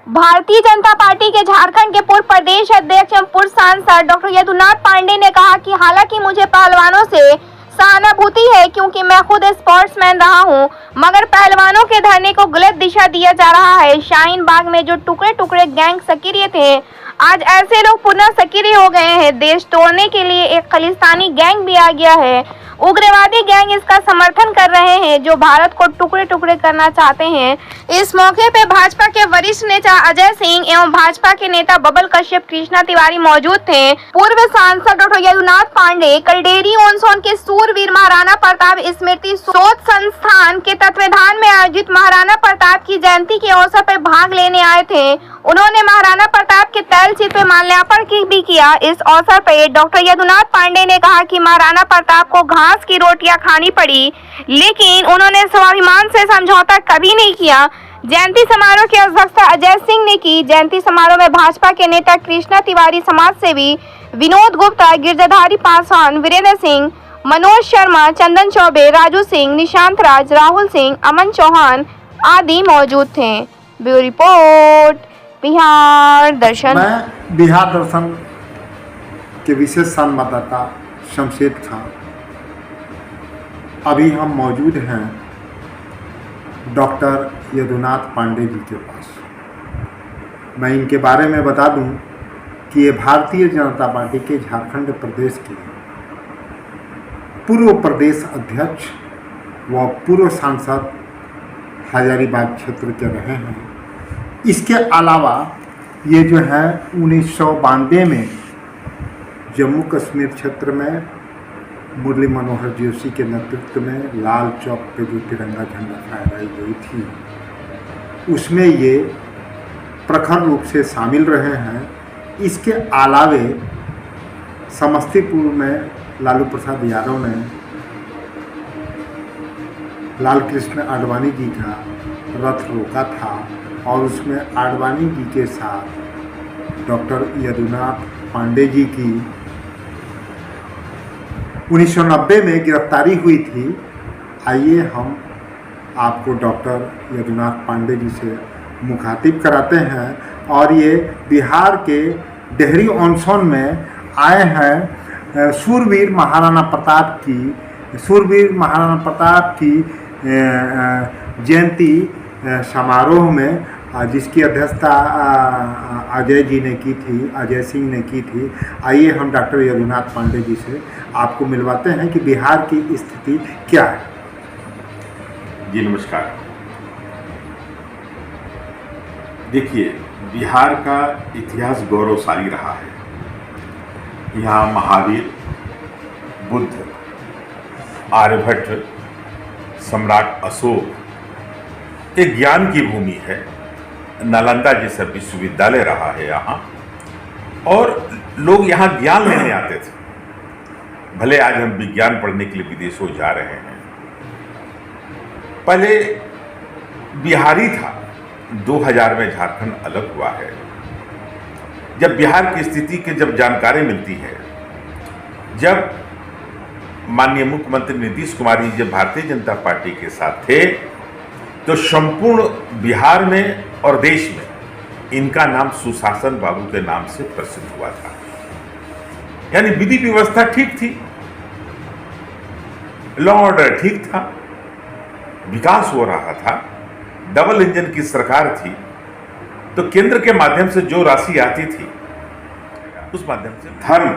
Bharatiya Janata party के झारखंड के पूर्व प्रदेश अध्यक्ष एवं पूर्व सांसद डॉक्टर यदुनाथ पांडे ने कहा कि हालांकि मुझे पहलवानों से सहानुभूति है क्योंकि मैं खुद स्पोर्ट्समैन रहा हूं, मगर पहलवानों के धरने को गलत दिशा दिया जा रहा है। शाहीन बाग में जो टुकड़े टुकड़े गैंग सक्रिय थे, आज ऐसे लोग पुनः सक्रिय हो गए हैं। देश तोड़ने के लिए एक खालिस्तानी गैंग भी आ गया है। उग्रवादी गैंग इसका समर्थन कर रहे हैं जो भारत को टुकड़े टुकड़े करना चाहते हैं। इस मौके पे भाजपा के वरिष्ठ नेता अजय सिंह एवं भाजपा के नेता बबल कश्यप, कृष्णा तिवारी मौजूद थे। पूर्व सांसद डॉक्टर यदुनाथ पांडे कलडेरी ऑनसोन के सूरवीर महाराणा प्रताप स्मृति शोध संस्थान के तत्वावधान में आयोजित महाराणा प्रताप की जयंती के अवसर पर भाग लेने आए थे। उन्होंने महाराणा प्रताप के तैलचित्र पे माल्यार्पण भी किया। इस अवसर पर डॉक्टर यदुनाथ पांडे ने कहा कि महाराणा प्रताप को घास की रोटियां खानी पड़ी, लेकिन उन्होंने स्वाभिमान से समझौता कभी नहीं किया। जयंती समारोह की अध्यक्षता अजय सिंह ने की। जयंती समारोह में भाजपा के नेता कृष्णा तिवारी, समाज सेवी विनोद गुप्ता, गिरजाधारी पासवान, वीरेंद्र सिंह, मनोज शर्मा, चंदन चौबे, राजू सिंह, निशांत राज, राहुल सिंह, अमन चौहान आदि मौजूद थे। ब्यूरो रिपोर्ट, बिहार दर्शन। मैं बिहार दर्शन के विशेष संवाददाता शमशेद खां। अभी हम मौजूद हैं डॉक्टर यदुनाथ पांडे जी के पास। मैं इनके बारे में बता दूं कि ये भारतीय जनता पार्टी के झारखंड प्रदेश के पूर्व प्रदेश अध्यक्ष व पूर्व सांसद हजारीबाग क्षेत्र के रहे हैं। इसके अलावा ये जो है 1992 में जम्मू कश्मीर क्षेत्र में मुरली मनोहर जोशी के नेतृत्व में लाल चौक पे जो तिरंगा झंडा फहराई गई थी, उसमें ये प्रखर रूप से शामिल रहे हैं। इसके अलावे समस्तीपुर में लालू प्रसाद यादव ने लाल कृष्ण आडवाणी जी का रथ रोका था और उसमें आडवाणी जी के साथ डॉक्टर यदुनाथ पांडे जी की 1990 में गिरफ्तारी हुई थी। आइए हम आपको डॉक्टर यदुनाथ पांडे जी से मुखातिब कराते हैं और ये बिहार के डेहरी ऑनसोन में आए हैं सूरवीर महाराणा प्रताप की जयंती समारोह में, जिसकी अध्यक्षता अजय जी ने की थी, अजय सिंह ने की थी। आइए हम डॉक्टर यदुनाथ पांडे जी से आपको मिलवाते हैं कि बिहार की स्थिति क्या है। जी नमस्कार। देखिए, बिहार का इतिहास गौरवशाली रहा है। यहाँ महावीर, बुद्ध, आर्यभट्ट, सम्राट अशोक एक ज्ञान की भूमि है। नालंदा जैसा विश्वविद्यालय रहा है यहाँ, और लोग यहाँ ज्ञान लेने आते थे। भले आज हम विज्ञान पढ़ने के लिए विदेशों जा रहे हैं, पहले बिहारी था। 2000 में झारखंड अलग हुआ है। जब बिहार की स्थिति की जब जानकारी मिलती है, जब माननीय मुख्यमंत्री नीतीश कुमार जी जब भारतीय जनता पार्टी के साथ थे, तो संपूर्ण बिहार में और देश में इनका नाम सुशासन बाबू के नाम से प्रसिद्ध हुआ था। यानी विधि व्यवस्था ठीक थी, लॉ ऑर्डर ठीक था, विकास हो रहा था, डबल इंजन की सरकार थी। तो केंद्र के माध्यम से जो राशि आती थी, उस माध्यम से धर्म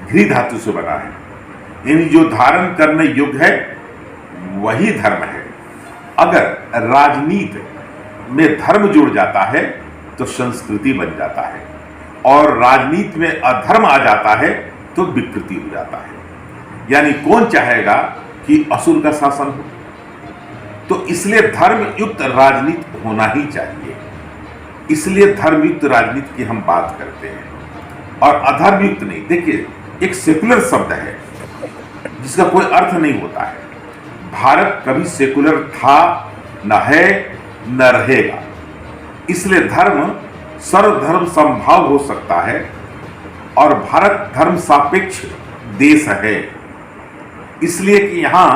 घृ धातु से बना है, यानी जो धारण करने योग्य है वही धर्म है। अगर राजनीति में धर्म जुड़ जाता है तो संस्कृति बन जाता है, और राजनीति में अधर्म आ जाता है तो विकृति हो जाता है। यानी कौन चाहेगा कि असुर का शासन हो? तो इसलिए धर्म युक्त राजनीति होना ही चाहिए। इसलिए धर्मयुक्त राजनीति की हम बात करते हैं और अधर्मयुक्त नहीं। देखिए, एक सेकुलर शब्द है जिसका कोई अर्थ नहीं होता है। भारत कभी सेकुलर था, न है, न रहेगा। इसलिए धर्म सर्वधर्म समभाव हो सकता है, और भारत धर्म सापेक्ष देश है। इसलिए कि यहाँ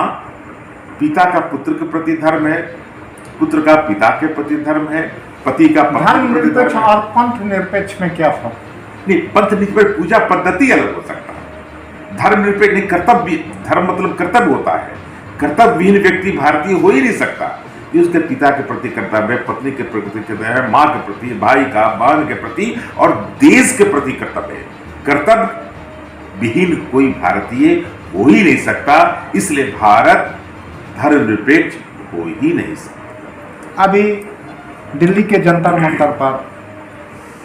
पिता का पुत्र के प्रति धर्म है, पुत्र का पिता के प्रति धर्म है, पति का पत्नी धर्म के प्रति निरपेक्ष धर्म है। और पंथ निरपेक्ष में क्या फर्क? नहीं, पंथ निरपेक्ष पूजा पद्धति अलग हो सकता है। धर्म निरपेक्ष नहीं, कर्तव्य, धर्म मतलब कर्तव्य होता है। कर्तव्यहीन व्यक्ति भारतीय हो ही नहीं सकता। ये उसके पिता के प्रति कर्तव्य है, पत्नी के प्रति कर्तव्य है, माँ के प्रति, भाई का, बहन के प्रति और देश के प्रति कर्तव्य है। कर्तव्य विहीन कोई भारतीय हो ही नहीं सकता, इसलिए भारत धर्मनिरपेक्ष हो ही नहीं सकता। अभी दिल्ली के जंतर मंतर पर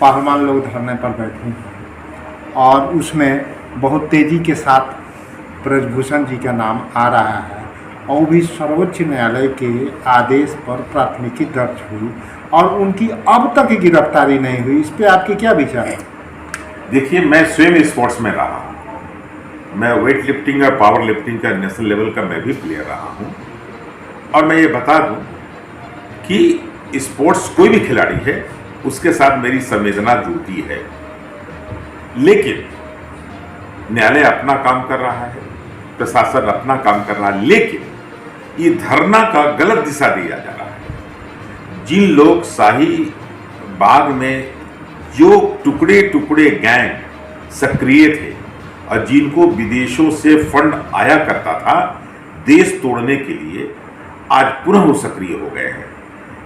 पहलवान लोग धरने पर बैठे हैं और उसमें बहुत तेजी के साथ ब्रजभूषण जी का नाम आ रहा है और वो भी सर्वोच्च न्यायालय के आदेश पर प्राथमिकी दर्ज हुई और उनकी अब तक गिरफ्तारी नहीं हुई। इस पर आपके क्या विचार है? देखिए, मैं स्वयं स्पोर्ट्स में रहा हूँ। मैं वेट लिफ्टिंग और पावर लिफ्टिंग का नेशनल लेवल का मैं भी प्लेयर रहा हूँ और मैं ये बता दूँ कि स्पोर्ट्स कोई भी खिलाड़ी है उसके साथ मेरी संवेदना जुड़ती है, लेकिन न्यायालय अपना काम कर रहा है, प्रशासन अपना काम कर रहा है, लेकिन ये धरना का गलत दिशा दिया जा रहा है। जिन लोग शाही बाग में जो टुकड़े टुकड़े गैंग सक्रिय थे और जिनको विदेशों से फंड आया करता था देश तोड़ने के लिए, आज पुनः वो सक्रिय हो गए हैं।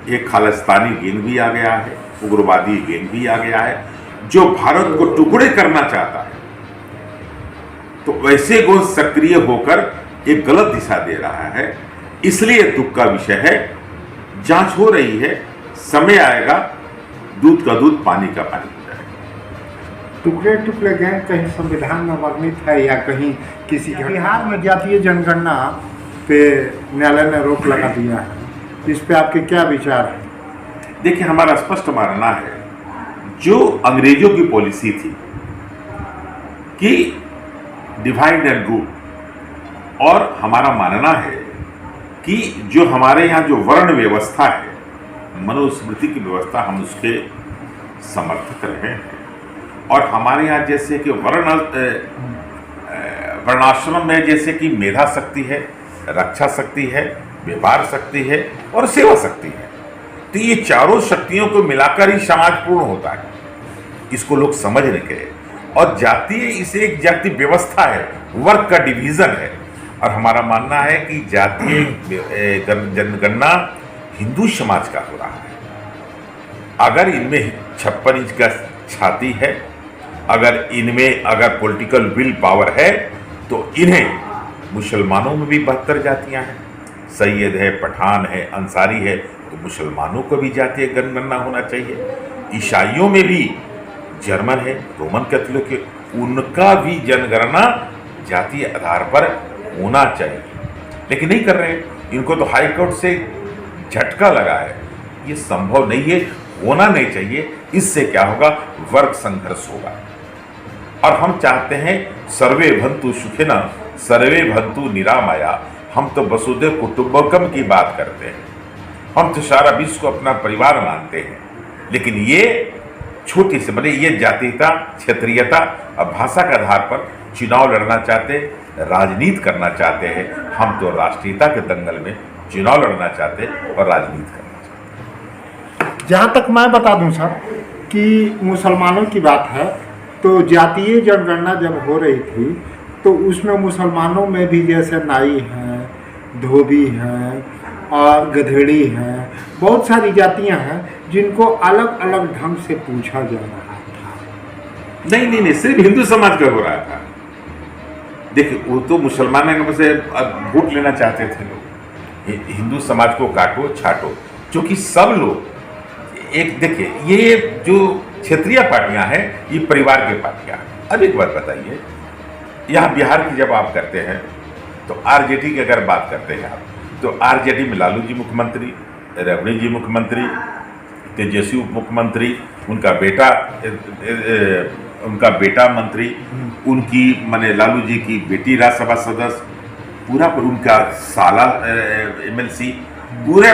एक खालिस्तानी गैंग भी आ गया है, उग्रवादी गैंग भी आ गया है जो भारत को टुकड़े करना चाहता है। तो वैसे वो सक्रिय होकर एक गलत दिशा दे रहा है, इसलिए दुख का विषय है। जांच हो रही है, समय आएगा, दूध का दूध पानी का पानी हो जाएगा। टुकड़े टुकड़े गैंग कहीं संविधान में वर्णित है या कहीं किसी बिहार में जातीय जनगणना पे न्यायालय ने रोक लगा दिया है, इस पे आपके क्या विचार है? देखिए, हमारा स्पष्ट मानना है जो अंग्रेजों की पॉलिसी थी कि डिवाइड एंड रूल, और हमारा मानना है कि जो हमारे यहाँ जो वर्ण व्यवस्था है, मनुस्मृति की व्यवस्था, हम उसके समर्थक रहे हैं। और हमारे यहाँ जैसे कि वर्णाश्रम में जैसे कि मेधा शक्ति है, रक्षा शक्ति है, व्यापार शक्ति है और सेवा शक्ति है, तो ये चारों शक्तियों को मिलाकर ही समाज पूर्ण होता है। इसको लोग समझ नहीं गए और जातीय इसे एक जाति व्यवस्था है, वर्ग का डिवीजन है। और हमारा मानना है कि जातीय जनगणना हिंदू समाज का हो रहा है। अगर इनमें 56 इंच का छाती है, अगर पॉलिटिकल विल पावर है, तो इन्हें मुसलमानों में भी 72 जातियां हैं, सैयद है, पठान है, अंसारी है, तो मुसलमानों को भी जातीय जनगणना होना चाहिए। ईसाइयों में भी जर्मन है, रोमन कैथोलिक, उनका भी जनगणना जातीय आधार पर होना चाहिए, लेकिन नहीं कर रहे। इनको तो हाई कोर्ट से झटका लगा है, ये संभव नहीं है, होना नहीं चाहिए। इससे क्या होगा? वर्ग संघर्ष होगा। और हम चाहते हैं सर्वे भंतु सुखिना सर्वे भंतु निरामया। हम तो वसुधैव कुटुंबकम की बात करते हैं, हम तो सारा विश्व को अपना परिवार मानते हैं, लेकिन ये छोटी से बड़ी ये जातीयता, क्षेत्रीयता और भाषा के आधार पर चुनाव लड़ना चाहते, राजनीति करना चाहते हैं। हम तो राष्ट्रीयता के दंगल में चुनाव लड़ना चाहते और राजनीति करना चाहते। जहाँ तक मैं बता दूं सर कि मुसलमानों की बात है, तो जातीय जनगणना जब हो रही थी तो उसमें मुसलमानों में भी जैसे नाई हैं, धोबी हैं और गधेड़ी हैं, बहुत सारी जातियां हैं जिनको अलग अलग ढंग से पूछा जा रहा था। नहीं, सिर्फ हिंदू समाज का हो रहा था। देखिए, वो तो मुसलमानों में से वोट लेना चाहते थे लोग, हिंदू समाज को काटो छाटो, क्योंकि सब लोग एक, देखिए ये जो क्षेत्रीय पार्टियां हैं ये परिवार की पार्टियां। अब एक बात बताइए, यहाँ बिहार की जब आप करते हैं तो आरजेडी की अगर बात करते हैं आप, तो आरजेडी में लालू जी मुख्यमंत्री, रबड़ी जी मुख्यमंत्री, तेजस्वी उप मुख्यमंत्री, उनका बेटा मंत्री, उनकी माने लालू जी की बेटी राज्यसभा सदस्य, पूरा उनका साला एमएलसी, पूरे